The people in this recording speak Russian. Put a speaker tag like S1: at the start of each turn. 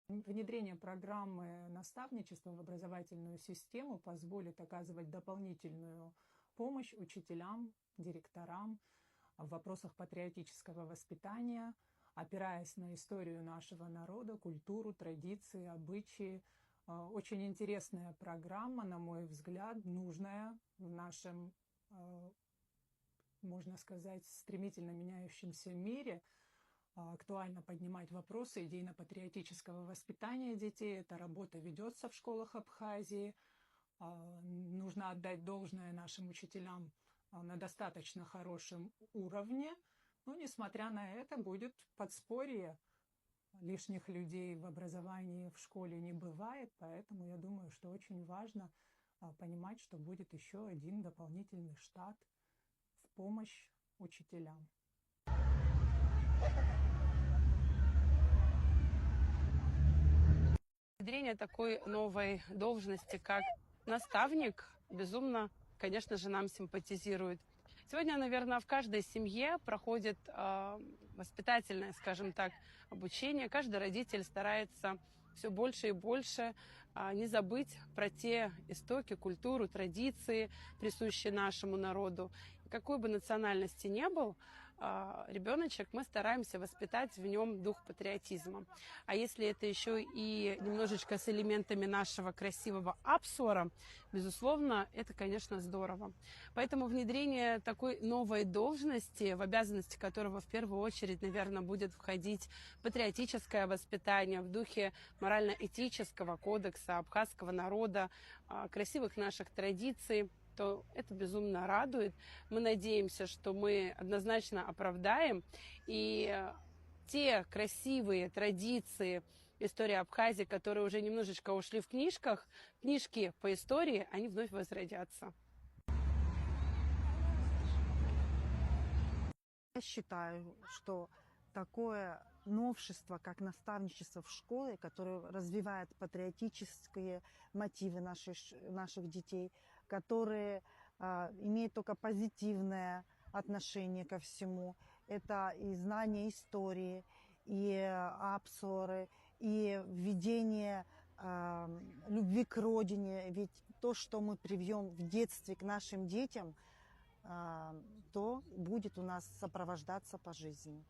S1: Внедрение программы наставничества в образовательную систему позволит оказывать дополнительную помощь учителям, директорам в вопросах патриотического воспитания, опираясь на историю нашего народа, культуру, традиции, обычаи. Очень интересная программа, на мой взгляд, нужная в нашем, можно сказать, стремительно меняющемся мире. Актуально поднимать вопросы идейно-патриотического воспитания детей. Эта работа ведется в школах Абхазии. Нужно отдать должное нашим учителям на достаточно хорошем уровне. Но, несмотря на это, будет подспорье. Лишних людей в образовании в школе не бывает, поэтому я думаю, что очень важно понимать, что будет еще один дополнительный штат в помощь учителям.
S2: Внедрение такой новой должности, как наставник, безумно, конечно же, нам симпатизирует. Сегодня, наверное, в каждой семье проходит воспитательное, скажем так, обучение. Каждый родитель старается все больше и больше не забыть про те истоки, культуру, традиции, присущие нашему народу. И какой бы национальности ни был ребеночек, мы стараемся воспитать в нем дух патриотизма. А если это еще и немножечко с элементами нашего красивого абсора, безусловно, это, конечно, здорово. Поэтому внедрение такой новой должности, в обязанности которого в первую очередь, наверное, будет входить патриотическое воспитание в духе морально-этического кодекса абхазского народа, красивых наших традиций, то это безумно радует. Мы надеемся, что мы однозначно оправдаем. И те красивые традиции истории Абхазии, которые уже немножечко ушли в книжках, книжки по истории, они вновь возродятся.
S3: Я считаю, что такое новшество, как наставничество в школе, которое развивает патриотические мотивы наших детей, которые имеют только позитивное отношение ко всему. Это и знание истории, и абсоры, и введение любви к родине. Ведь то, что мы привьем в детстве к нашим детям, то будет у нас сопровождаться по жизни.